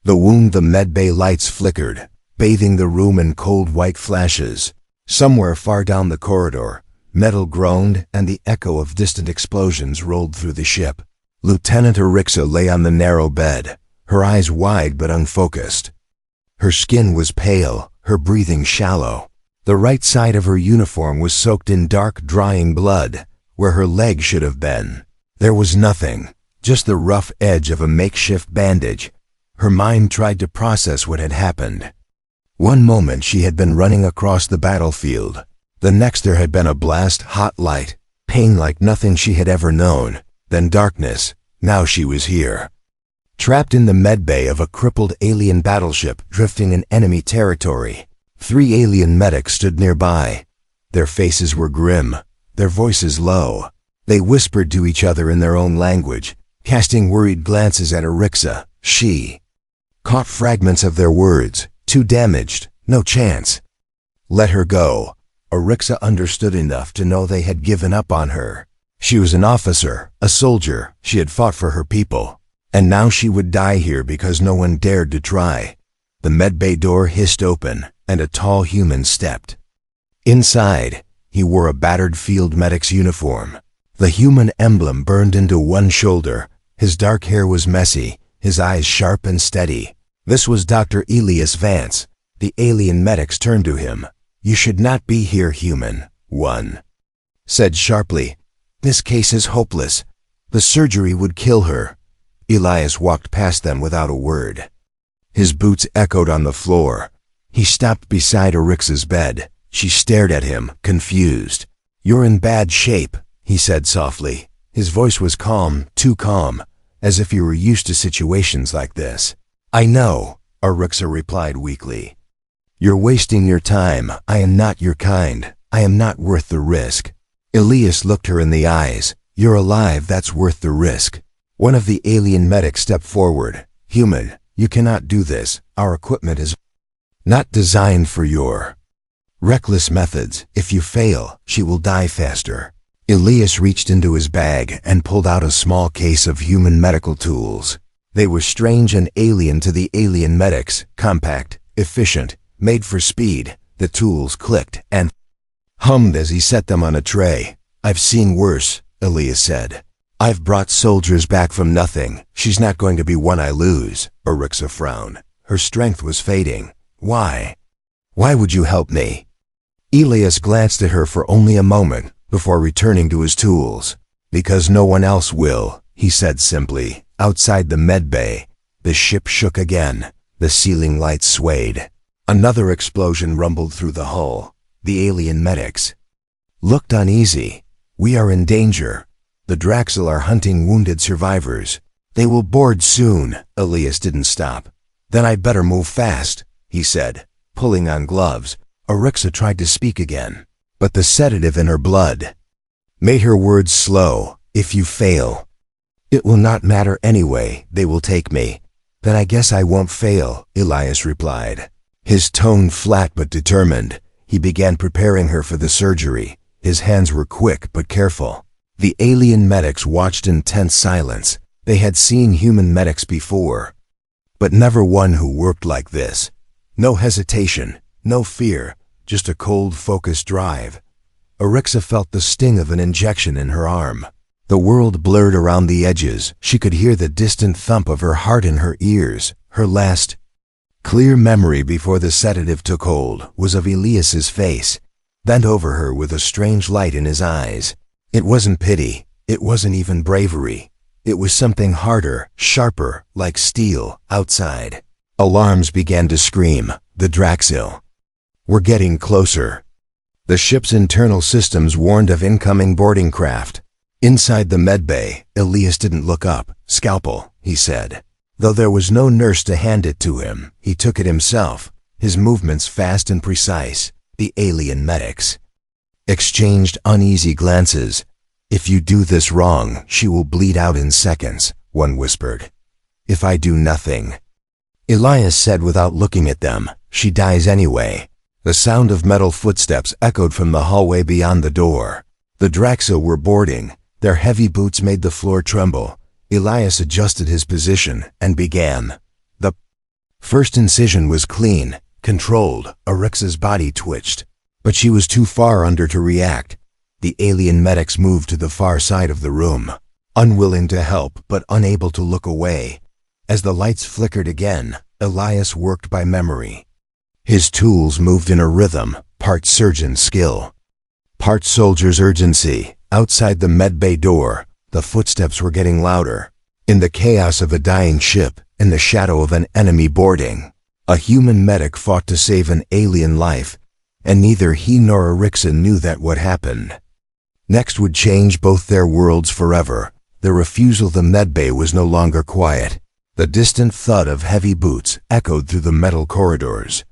The medbay lights flickered, bathing the room in cold white flashes. Somewhere far down the corridor, metal groaned and the echo of distant explosions rolled through the ship. Lieutenant Arixa lay on the narrow bed, her eyes wide but unfocused. Her skin was pale, her breathing shallow. The right side of her uniform was soaked in dark, drying blood, where her leg should have been. There was nothing, just the rough edge of a makeshift bandage. Her mind tried to process what had happened. One moment she had been running across the battlefield. The next there had been a blast, hot light, pain like nothing she had ever known. Then darkness. Now she was here, trapped in the medbay of a crippled alien battleship drifting in enemy territory. 3 alien medics stood nearby. Their faces were grim, their voices low. They whispered to each other in their own language, casting worried glances at Arixa. She caught fragments of their words. Too damaged, no chance. Let her go. Arixa understood enough to know they had given up on her. She was an officer, a soldier. She had fought for her people. And now she would die here because no one dared to try. The medbay door hissed open, and a tall human stepped. Inside, he wore a battered field medic's uniform. The human emblem burned into one shoulder. His dark hair was messy, his eyes sharp and steady. This was Dr. Elias Vance. The alien medics turned to him. "You should not be here, human," one said sharply. "This case is hopeless. The surgery would kill her." Elias walked past them without a word. His boots echoed on the floor. He stopped beside Arixa's bed. She stared at him, confused. "You're in bad shape," he said softly. His voice was calm, too calm, as if he were used to situations like this. "I know," Arixa replied weakly. "You're wasting your time. I am not your kind. I am not worth the risk." Elias looked her in the eyes. "You're alive, that's worth the risk." One of the alien medics stepped forward. "Human, you cannot do this. Our equipment is not designed for your reckless methods. If you fail, she will die faster." Elias reached into his bag and pulled out a small case of human medical tools. They were strange and alien to the alien medics, compact, efficient, made for speed. The tools clicked and hummed as he set them on a tray. "I've seen worse," Elias said. "I've brought soldiers back from nothing. She's not going to be one I lose." Arixa frowned. Her strength was fading. "Why? Why would you help me?" Elias glanced at her for only a moment before returning to his tools. "Because no one else will," he said simply. Outside the medbay, the ship shook again. The ceiling lights swayed. Another explosion rumbled through the hull. The alien medics looked uneasy. "We are in danger. The Draxel are hunting wounded survivors. They will board soon." Elias didn't stop. "Then I'd better move fast," he said, pulling on gloves. Arixa tried to speak again, but the sedative in her blood made her words slow. "If you fail, it will not matter anyway. They will take me." "Then I guess I won't fail," Elias replied. His tone flat but determined. He began preparing her for the surgery. His hands were quick but careful. The alien medics watched in tense silence. They had seen human medics before, but never one who worked like this. No hesitation, no fear, just a cold, focused drive. Arixa felt the sting of an injection in her arm. The world blurred around the edges. She could hear the distant thump of her heart in her ears. Her last clear memory before the sedative took hold was of Elias's face, bent over her with a strange light in his eyes. It wasn't pity. It wasn't even bravery. It was something harder, sharper, like steel, outside. Alarms began to scream. The Draxil were getting closer. The ship's internal systems warned of incoming boarding craft. Inside the medbay, Elias didn't look up. "Scalpel," he said. Though there was no nurse to hand it to him, he took it himself, his movements fast and precise. The alien medics exchanged uneasy glances. "If you do this wrong, she will bleed out in seconds," one whispered. "If I do nothing," Elias said without looking at them, "she dies anyway." The sound of metal footsteps echoed from the hallway beyond the door. The Draxil were boarding. Their heavy boots made the floor tremble. Elias adjusted his position and began the First incision was clean, controlled. Arixa's body twitched, but she was too far under to react. The alien medics moved to the far side of the room, unwilling to help but unable to look away. As the lights flickered again, Elias worked by memory. His tools moved in a rhythm, part surgeon skill, part soldier's urgency. Outside the medbay door, the footsteps were getting louder. In the chaos of a dying ship, in the shadow of an enemy boarding, a human medic fought to save an alien life, and neither he nor Arixa knew that what happened next would change both their worlds forever. The refusal of the medbay was no longer quiet. The distant thud of heavy boots echoed through the metal corridors,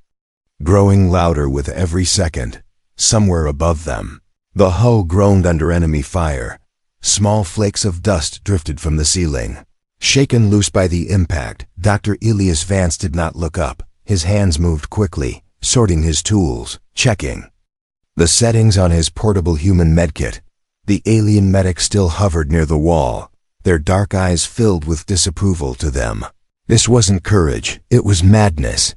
growing louder with every second. Somewhere above them, the hull groaned under enemy fire. Small flakes of dust drifted from the ceiling. Shaken loose by the impact, Dr. Elias Vance did not look up. His hands moved quickly, sorting his tools, checking the settings on his portable human medkit. The alien medics still hovered near the wall, their dark eyes filled with disapproval. To them, this wasn't courage, it was madness.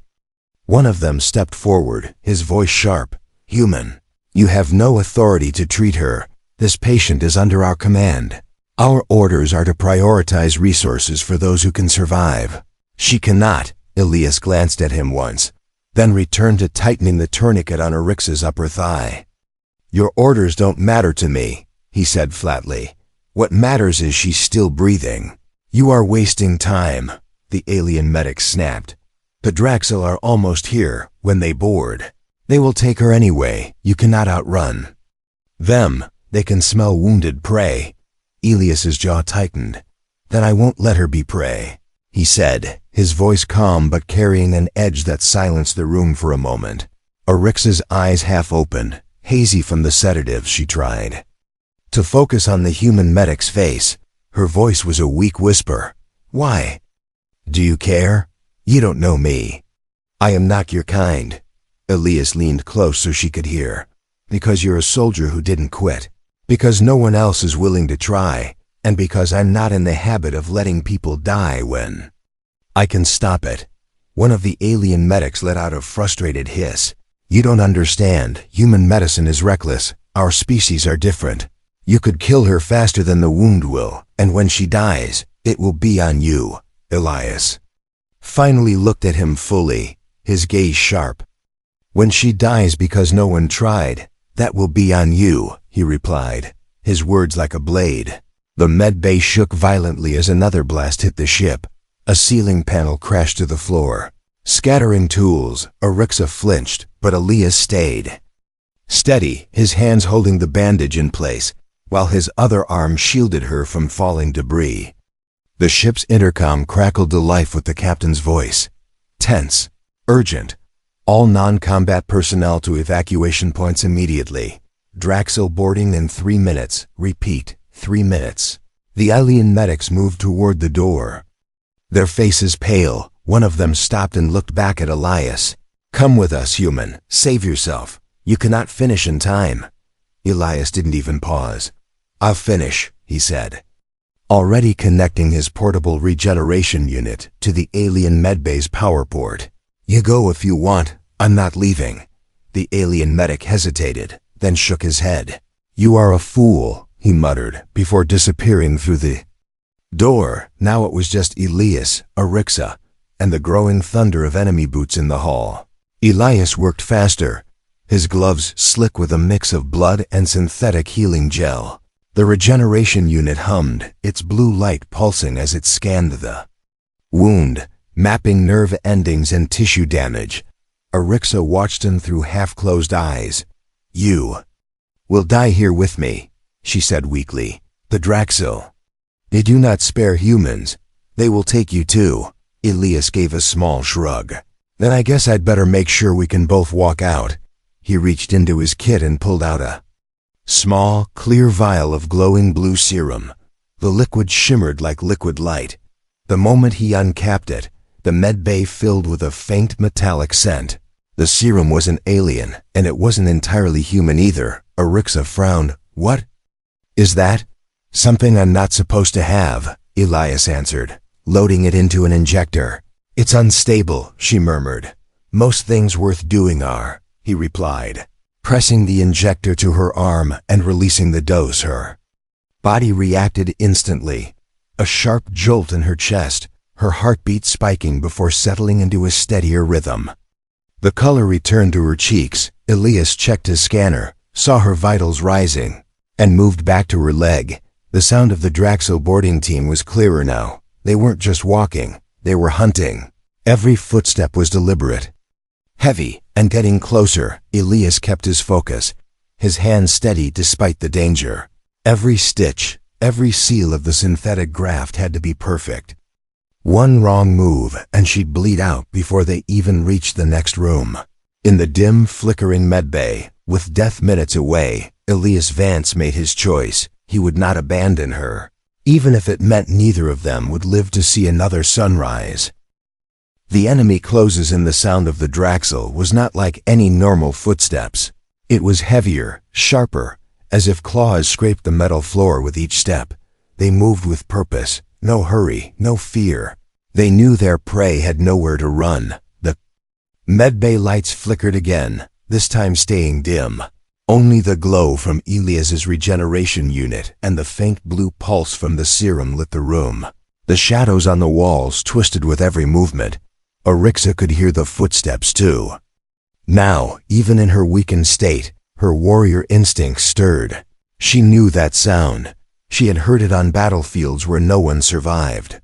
One of them stepped forward, his voice sharp. "Human, you have no authority to treat her. This patient is under our command. Our orders are to prioritize resources for those who can survive." "She cannot." Elias glanced at him once, then returned to tightening the tourniquet on Arixa's upper thigh. "Your orders don't matter to me," he said flatly. "What matters is she's still breathing." "You are wasting time," the alien medic snapped. "The Draxel are almost here. When they board, they will take her anyway. You cannot outrun them. They can smell wounded prey." Elias's jaw tightened. "Then I won't let her be prey," he said, his voice calm but carrying an edge that silenced the room for a moment. Arixa's eyes half opened, hazy from the sedatives she tried to focus on the human medic's face. Her voice was a weak whisper. "Why? Do you care? You don't know me. I am not your kind." Elias leaned close so she could hear. "Because you're a soldier who didn't quit. Because no one else is willing to try. And because I'm not in the habit of letting people die when I can stop it." One of the alien medics let out a frustrated hiss. "You don't understand. Human medicine is reckless. Our species are different. You could kill her faster than the wound will, and when she dies, it will be on you." Elias finally looked at him fully, his gaze sharp. "When she dies because no one tried, that will be on you," he replied, his words like a blade. The medbay shook violently as another blast hit the ship. A ceiling panel crashed to the floor. Scattering tools, Arixa flinched, but Elias stayed steady, his hands holding the bandage in place, while his other arm shielded her from falling debris. The ship's intercom crackled to life with the captain's voice. "Tense. Urgent. All non-combat personnel to evacuation points immediately. Draxel boarding in 3 minutes. Repeat, 3 minutes." The alien medics moved toward the door, their faces pale. One of them stopped and looked back at Elias. "Come with us, human. Save yourself. You cannot finish in time." Elias didn't even pause. "I'll finish," he said, already connecting his portable regeneration unit to the alien medbay's power port. "You go if you want. I'm not leaving." The alien medic hesitated, then shook his head. "You are a fool," he muttered, before disappearing through the door. Now it was just Elias, Arixa, and the growing thunder of enemy boots in the hall. Elias worked faster, his gloves slick with a mix of blood and synthetic healing gel. The regeneration unit hummed, its blue light pulsing as it scanned the wound, mapping nerve endings and tissue damage. Arixa watched him through half-closed eyes. "You will die here with me," she said weakly. "The Draxel, they do not spare humans. They will take you too." Elias gave a small shrug. "Then I guess I'd better make sure we can both walk out." He reached into his kit and pulled out a small, clear vial of glowing blue serum. The liquid shimmered like liquid light. The moment he uncapped it, the medbay filled with a faint metallic scent. The serum wasn't alien, and it wasn't entirely human either. Arixa frowned. "What is that?" "Something I'm not supposed to have," Elias answered, loading it into an injector. "It's unstable," she murmured. "Most things worth doing are," he replied, pressing the injector to her arm and releasing the dose. Her body reacted instantly, a sharp jolt in her chest, her heartbeat spiking before settling into a steadier rhythm. The color returned to her cheeks. Elias checked his scanner, saw her vitals rising, and moved back to her leg. The sound of the Draxo boarding team was clearer now. They weren't just walking, they were hunting. Every footstep was deliberate, heavy, and getting closer. Elias kept his focus, his hand steady despite the danger. Every stitch, every seal of the synthetic graft had to be perfect. One wrong move and she'd bleed out before they even reached the next room. In the dim, flickering medbay, with death minutes away, Elias Vance made his choice. He would not abandon her, even if it meant neither of them would live to see another sunrise. The enemy closes in. The sound of the Draxel was not like any normal footsteps. It was heavier, sharper, as if claws scraped the metal floor with each step. They moved with purpose, no hurry, no fear. They knew their prey had nowhere to run. The medbay lights flickered again, this time staying dim. Only the glow from Elias's regeneration unit and the faint blue pulse from the serum lit the room. The shadows on the walls twisted with every movement. Arixa could hear the footsteps too. Now, even in her weakened state, her warrior instinct stirred. She knew that sound. She had heard it on battlefields where no one survived.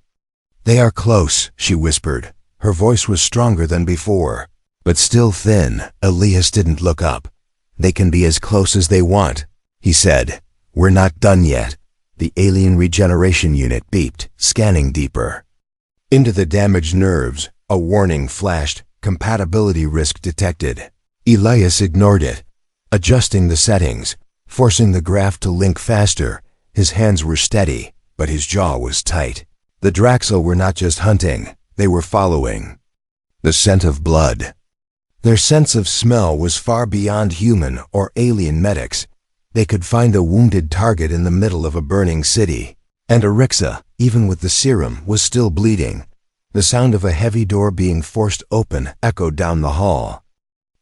"They are close," she whispered. Her voice was stronger than before, but still thin. Elias didn't look up. "They can be as close as they want," he said. "We're not done yet." The alien regeneration unit beeped, scanning deeper into the damaged nerves. A warning flashed, compatibility risk detected. Elias ignored it, adjusting the settings, forcing the graft to link faster. His hands were steady, but his jaw was tight. The Draxel were not just hunting, they were following. The scent of blood. Their sense of smell was far beyond human or alien medics. They could find a wounded target in the middle of a burning city. And Arixa, even with the serum, was still bleeding. The sound of a heavy door being forced open echoed down the hall.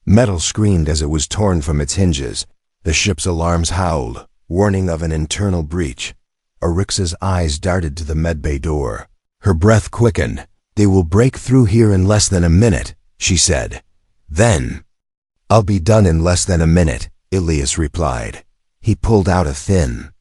Metal screamed as it was torn from its hinges. The ship's alarms howled, warning of an internal breach. Arixa's eyes darted to the medbay door. Her breath quickened. "They will break through here in less than a minute," she said. Then, "I'll be done in less than a minute," Elias replied. He pulled out a thin,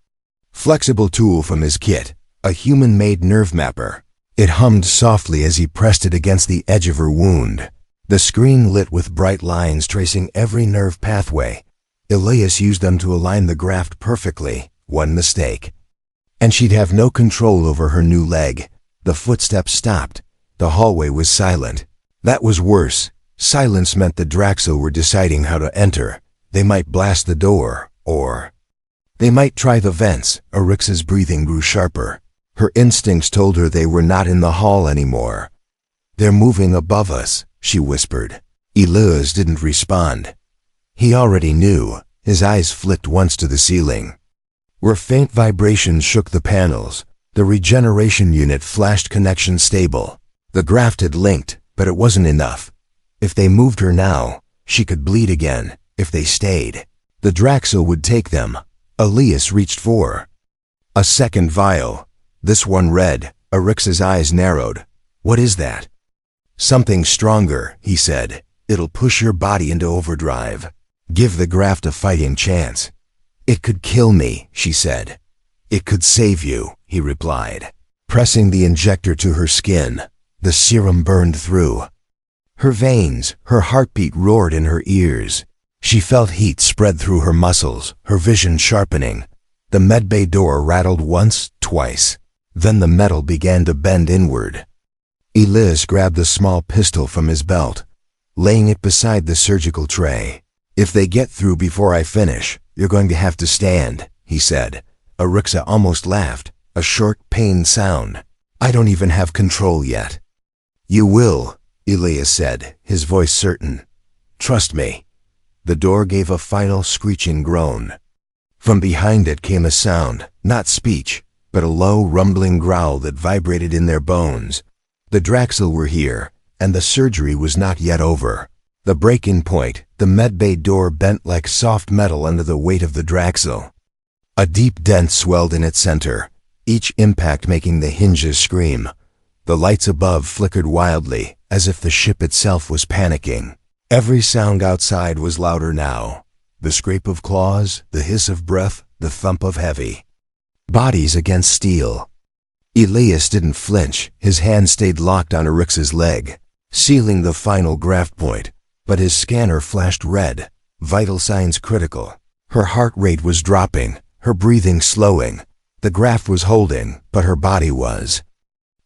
flexible tool from his kit, a human-made nerve mapper. It hummed softly as he pressed it against the edge of her wound. The screen lit with bright lines tracing every nerve pathway. Elias used them to align the graft perfectly. One mistake, and she'd have no control over her new leg. The footsteps stopped. The hallway was silent. That was worse. Silence meant the Draxo were deciding how to enter. They might blast the door, or they might try the vents. Arixa's breathing grew sharper. Her instincts told her they were not in the hall anymore. "They're moving above us," she whispered. Elias didn't respond. He already knew. His eyes flicked once to the ceiling, where faint vibrations shook the panels. The regeneration unit flashed connection stable. The graft had linked, but it wasn't enough. If they moved her now, she could bleed again. If they stayed, the Draxo would take them. Elias reached for a second vial. This one red. Arixa's eyes narrowed. "What is that?" "Something stronger," he said. "It'll push your body into overdrive. Give the graft a fighting chance." "It could kill me," she said. "It could save you," he replied, pressing the injector to her skin. The serum burned through her veins. Her heartbeat roared in her ears. She felt heat spread through her muscles, her vision sharpening. The medbay door rattled once, twice. Then the metal began to bend inward. Elias grabbed a small pistol from his belt, laying it beside the surgical tray. "If they get through before I finish, you're going to have to stand," he said. Arixa almost laughed, a short, pained sound. "I don't even have control yet." "You will," Elias said, his voice certain. "Trust me." The door gave a final screeching groan. From behind it came a sound, not speech, but a low, rumbling growl that vibrated in their bones. The Draxel were here, and the surgery was not yet over. The breaking point, the medbay door bent like soft metal under the weight of the Draxel. A deep dent swelled in its center, each impact making the hinges scream. The lights above flickered wildly, as if the ship itself was panicking. Every sound outside was louder now. The scrape of claws, the hiss of breath, the thump of heavy bodies against steel. Elias didn't flinch. His hand stayed locked on Arixa's leg, sealing the final graft point, but his scanner flashed red, vital signs critical. Her heart rate was dropping, her breathing slowing. The graft was holding, but her body was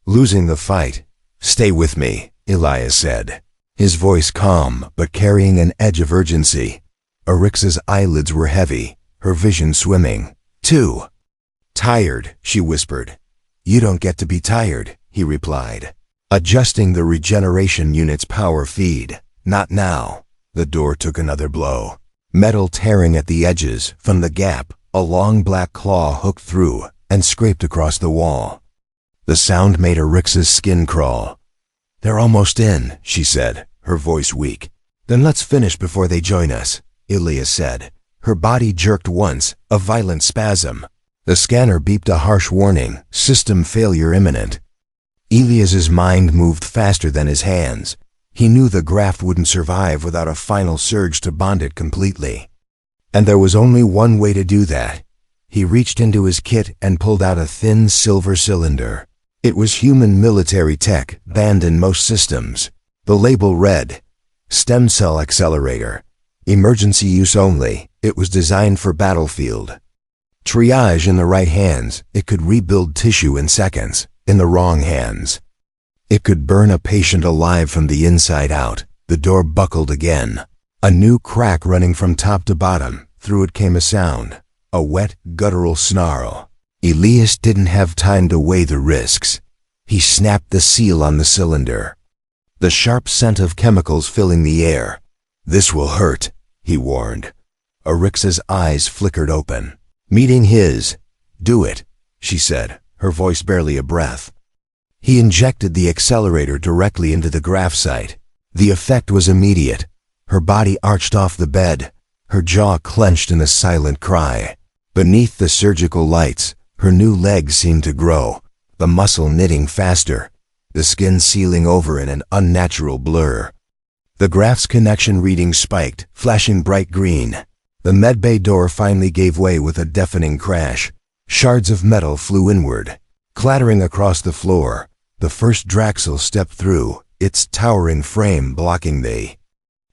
losing the fight. "Stay with me," Elias said, his voice calm but carrying an edge of urgency. Arixa's eyelids were heavy, her vision swimming. "Too tired," she whispered. "You don't get to be tired," he replied, adjusting the regeneration unit's power feed. "Not now." The door took another blow. Metal tearing at the edges. From the gap, a long black claw hooked through and scraped across the wall. The sound made Arixa's skin crawl. "They're almost in," she said, her voice weak. "Then let's finish before they join us," Elias said. Her body jerked once, a violent spasm. The scanner beeped a harsh warning, system failure imminent. Elias's mind moved faster than his hands. He knew the graft wouldn't survive without a final surge to bond it completely. And there was only one way to do that. He reached into his kit and pulled out a thin silver cylinder. It was human military tech, banned in most systems. The label read, "Stem Cell Accelerator. Emergency use only." It was designed for battlefield triage. In the right hands, it could rebuild tissue in seconds. In the wrong hands, it could burn a patient alive from the inside out. The door buckled again. A new crack running from top to bottom. Through it came a sound, a wet, guttural snarl. Elias didn't have time to weigh the risks. He snapped the seal on the cylinder. The sharp scent of chemicals filling the air. "This will hurt," he warned. Arixa's eyes flickered open, meeting his. "Do it," she said, her voice barely a breath. He injected the accelerator directly into the graft site. The effect was immediate. Her body arched off the bed, her jaw clenched in a silent cry. Beneath the surgical lights, her new legs seemed to grow, the muscle knitting faster, the skin sealing over in an unnatural blur. The graft's connection reading spiked, flashing bright green. The medbay door finally gave way with a deafening crash. Shards of metal flew inward, clattering across the floor. The first Draxel stepped through, its towering frame blocking the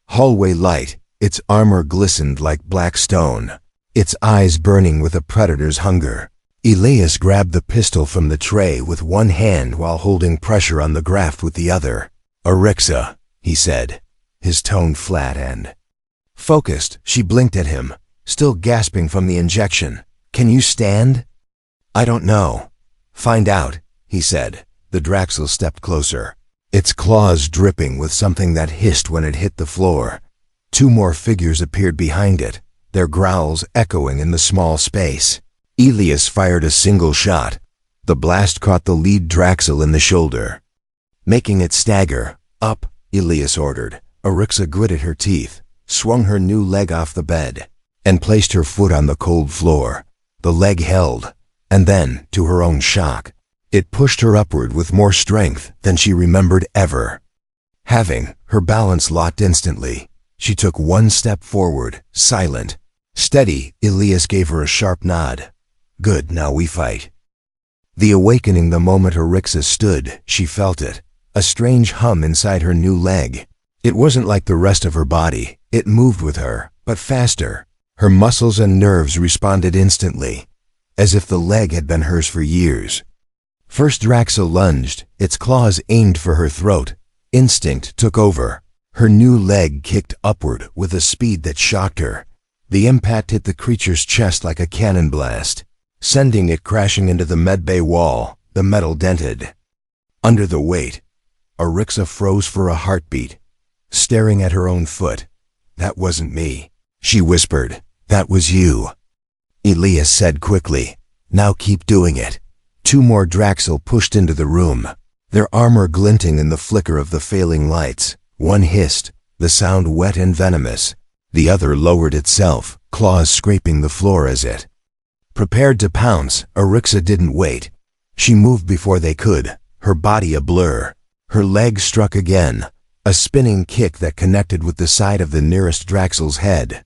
hallway light. Its armor glistened like black stone, its eyes burning with a predator's hunger. Elias grabbed the pistol from the tray with one hand while holding pressure on the graft with the other. "Arixa," he said, his tone flat and focused. She blinked at him, still gasping from the injection. "Can you stand?" "I don't know." "Find out," he said. The Draxel stepped closer, its claws dripping with something that hissed when it hit the floor. Two more figures appeared behind it, their growls echoing in the small space. Elias fired a single shot. The blast caught the lead Draxel in the shoulder, making it stagger. "Up," Elias ordered. Arixa gritted her teeth, swung her new leg off the bed, and placed her foot on the cold floor. The leg held, and then, to her own shock, it pushed her upward with more strength than she remembered ever having. Her balance locked instantly. She took one step forward, silent. "Steady," Elias gave her a sharp nod. "Good, now we fight." The awakening the moment Arixa stood, she felt it, a strange hum inside her new leg. It wasn't like the rest of her body. It moved with her, but faster. Her muscles and nerves responded instantly, as if the leg had been hers for years. First Draxel lunged, its claws aimed for her throat. Instinct took over. Her new leg kicked upward with a speed that shocked her. The impact hit the creature's chest like a cannon blast, sending it crashing into the medbay wall, the metal dented. Under the weight, Arixa froze for a heartbeat, staring at her own foot. "That wasn't me," she whispered. "That was you," Elias said quickly. "Now keep doing it." Two more Draxel pushed into the room. their armor glinting in the flicker of the failing lights. One hissed, the sound wet and venomous. The other lowered itself, claws scraping the floor as it prepared to pounce. Arixa didn't wait. She moved before they could, her body a blur. Her leg struck again, a spinning kick that connected with the side of the nearest Draxel's head.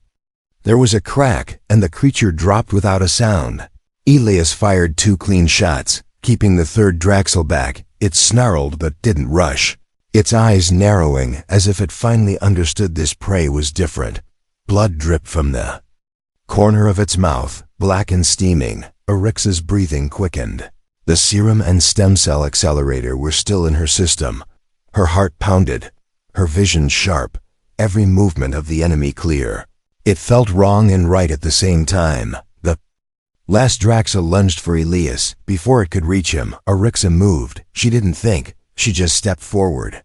There was a crack, and the creature dropped without a sound. Elias fired 2 clean shots, keeping the third Draxel back. It snarled but didn't rush, its eyes narrowing as if it finally understood this prey was different. Blood dripped from the corner of its mouth, black and steaming. Arixa's breathing quickened. The serum and stem cell accelerator were still in her system. Her heart pounded, her vision sharp, every movement of the enemy clear. It felt wrong and right at the same time. The last Draxel lunged for Elias. Before it could reach him, Arixa moved. She didn't think, she just stepped forward,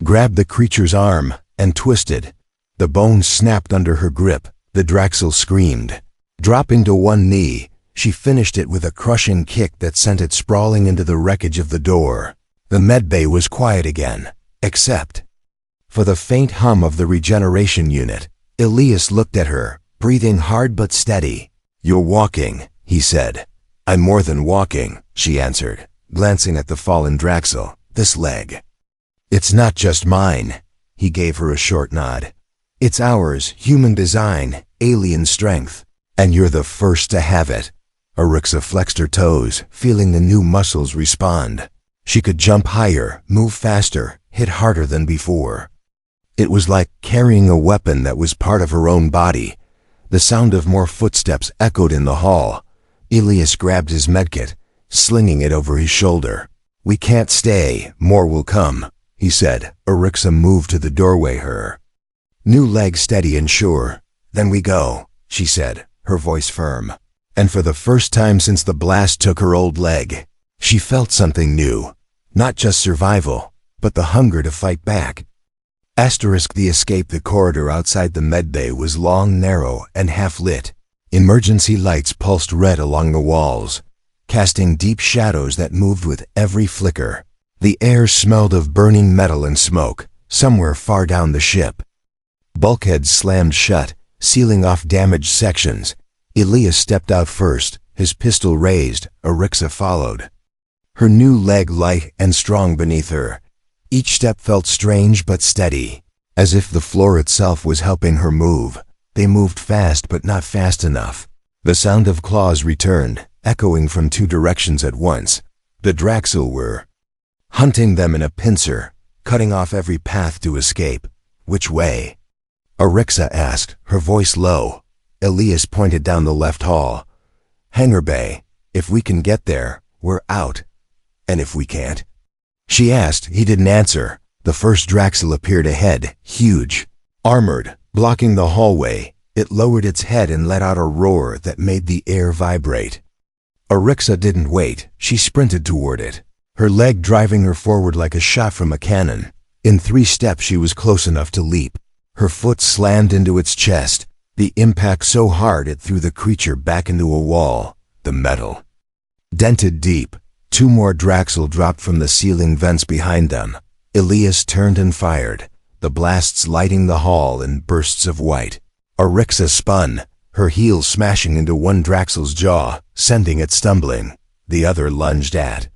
grabbed the creature's arm, and twisted. The bone snapped under her grip. The Draxel screamed. Dropping to one knee, she finished it with a crushing kick that sent it sprawling into the wreckage of the door. The medbay was quiet again, except for the faint hum of the regeneration unit. Elias looked at her, breathing hard but steady. "You're walking," he said. "I'm more than walking," she answered, glancing at the fallen Draxel. "This leg. It's not just mine." He gave her a short nod. "It's ours, human design, alien strength. And you're the first to have it." Arixa flexed her toes, feeling the new muscles respond. She could jump higher, move faster, hit harder than before. It was like carrying a weapon that was part of her own body. The sound of more footsteps echoed in the hall. Elias grabbed his medkit, slinging it over his shoulder. "We can't stay, more will come," he said. Arixa moved to the doorway, her new leg steady and sure. "Then we go," she said, her voice firm. And for the first time since the blast took her old leg, she felt something new. Not just survival, but the hunger to fight back. The escape. The corridor outside the medbay was long, narrow, and half-lit. Emergency lights pulsed red along the walls, casting deep shadows that moved with every flicker. The air smelled of burning metal and smoke, somewhere far down the ship. Bulkheads slammed shut, sealing off damaged sections. Elias stepped out first, his pistol raised. Arixa followed, her new leg light and strong beneath her. Each step felt strange but steady, as if the floor itself was helping her move. They moved fast but not fast enough. The sound of claws returned, echoing from 2 directions at once. The Draxel were hunting them in a pincer, cutting off every path to escape. "Which way?" Arixa asked, her voice low. Elias pointed down the left hall. "Hangar bay. If we can get there, we're out. And if we can't?" she asked. He didn't answer. The first Draxel appeared ahead, huge, armored, blocking the hallway. It lowered its head and let out a roar that made the air vibrate. Arixa didn't wait. She sprinted toward it, her leg driving her forward like a shot from a cannon. In 3 steps she was close enough to leap. Her foot slammed into its chest, the impact so hard it threw the creature back into a wall. The metal dented deep. 2 more Draxel dropped from the ceiling vents behind them. Elias turned and fired, the blasts lighting the hall in bursts of white. Arixa spun, her heel smashing into one Draxel's jaw, sending it stumbling. The other lunged at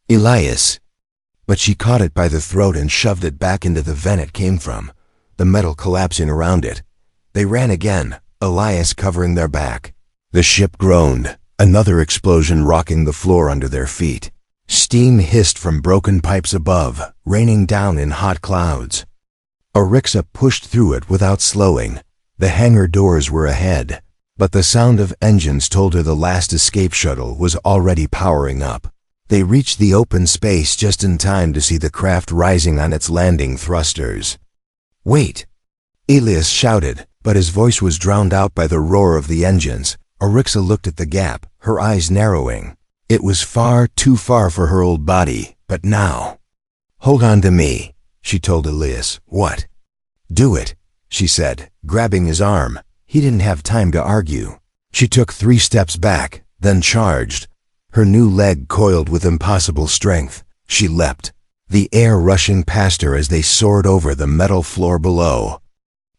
Elias, but she caught it by the throat and shoved it back into the vent it came from, the metal collapsing around it. They ran again, Elias covering their back. The ship groaned, another explosion rocking the floor under their feet. Steam hissed from broken pipes above, raining down in hot clouds. Arixa pushed through it without slowing. The hangar doors were ahead, but the sound of engines told her the last escape shuttle was already powering up. They reached the open space just in time to see the craft rising on its landing thrusters. "Wait!" Elias shouted, but his voice was drowned out by the roar of the engines. Arixa looked at the gap, her eyes narrowing. It was far, too far for her old body, but now. "Hold on to me," she told Elias. "What?" "Do it," she said, grabbing his arm. He didn't have time to argue. She took 3 steps back, then charged. Her new leg coiled with impossible strength. She leapt, the air rushing past her as they soared over the metal floor below.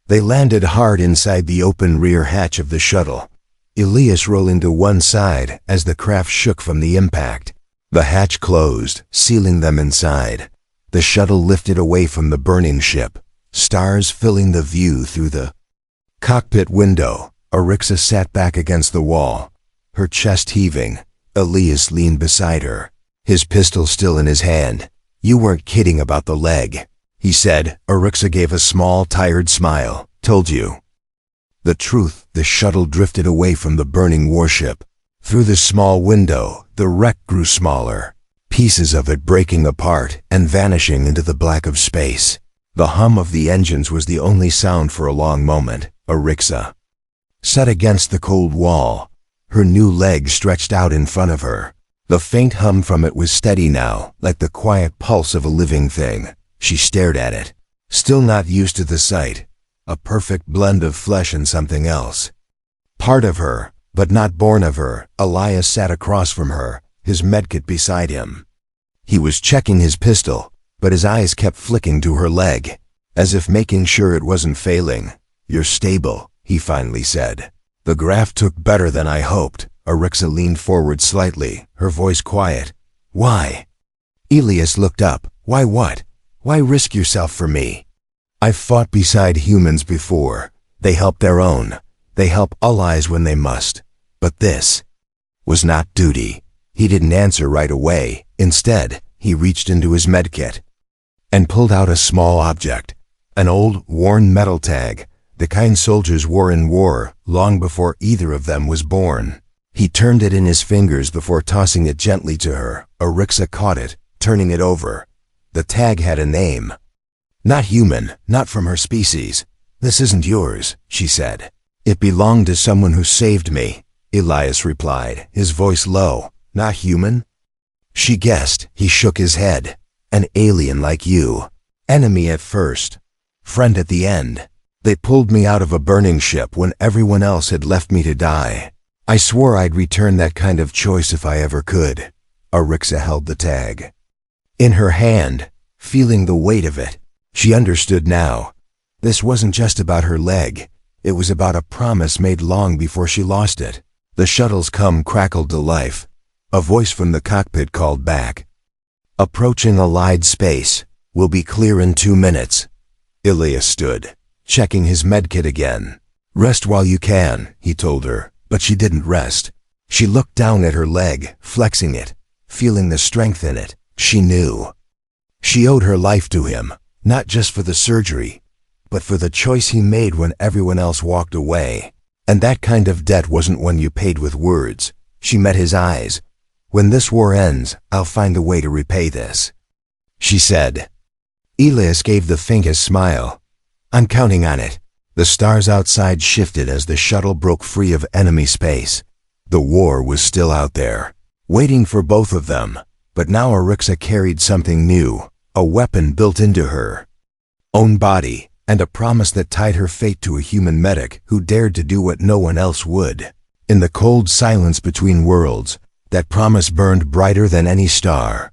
They landed hard inside the open rear hatch of the shuttle, Elias rolling to one side as the craft shook from the impact. The hatch closed, sealing them inside. The shuttle lifted away from the burning ship, stars filling the view through the cockpit window. Arixa sat back against the wall, her chest heaving. Elias leaned beside her, his pistol still in his hand. "You weren't kidding about the leg," he said. Arixa gave a small, tired smile. "Told you." The truth. The shuttle drifted away from the burning warship. Through the small window, the wreck grew smaller, pieces of it breaking apart and vanishing into the black of space. The hum of the engines was the only sound for a long moment. Arixa sat against the cold wall, her new leg stretched out in front of her. The faint hum from it was steady now, like the quiet pulse of a living thing. She stared at it, still not used to the sight, a perfect blend of flesh and something else. Part of her, but not born of her. Elias sat across from her, his medkit beside him. He was checking his pistol, but his eyes kept flicking to her leg, as if making sure it wasn't failing. "You're stable," he finally said. "The graft took better than I hoped." Arixa leaned forward slightly, her voice quiet. "Why?" Elias looked up. "Why what? Why risk yourself for me? I've fought beside humans before. They help their own. They help allies when they must. But this was not duty." He didn't answer right away. Instead, he reached into his medkit and pulled out a small object, an old, worn metal tag, the kind soldiers wore in war long before either of them was born. He turned it in his fingers before tossing it gently to her. Arixa caught it, turning it over. The tag had a name. "Not human, not from her species. This isn't yours," she said. "It belonged to someone who saved me," Elias replied, his voice low. "Not human?" She guessed. He shook his head. "An alien like you. Enemy at first, friend at the end. They pulled me out of a burning ship when everyone else had left me to die. I swore I'd return that kind of choice if I ever could." Arixa held the tag in her hand, feeling the weight of it. She understood now. This wasn't just about her leg. It was about a promise made long before she lost it. The shuttle's cum crackled to life. A voice from the cockpit called back. "Approaching Allied space. We'll be clear in 2 minutes." Elias stood, checking his medkit again. "Rest while you can," he told her, but she didn't rest. She looked down at her leg, flexing it, feeling the strength in it. She knew she owed her life to him, not just for the surgery, but for the choice he made when everyone else walked away. And that kind of debt wasn't one you paid with words. She met his eyes. "When this war ends, I'll find a way to repay this," she said. Elias gave the faintest smile. "I'm counting on it." The stars outside shifted as the shuttle broke free of enemy space. The war was still out there, waiting for both of them. But now Arixa carried something new, a weapon built into her own body, and a promise that tied her fate to a human medic who dared to do what no one else would. In the cold silence between worlds, that promise burned brighter than any star.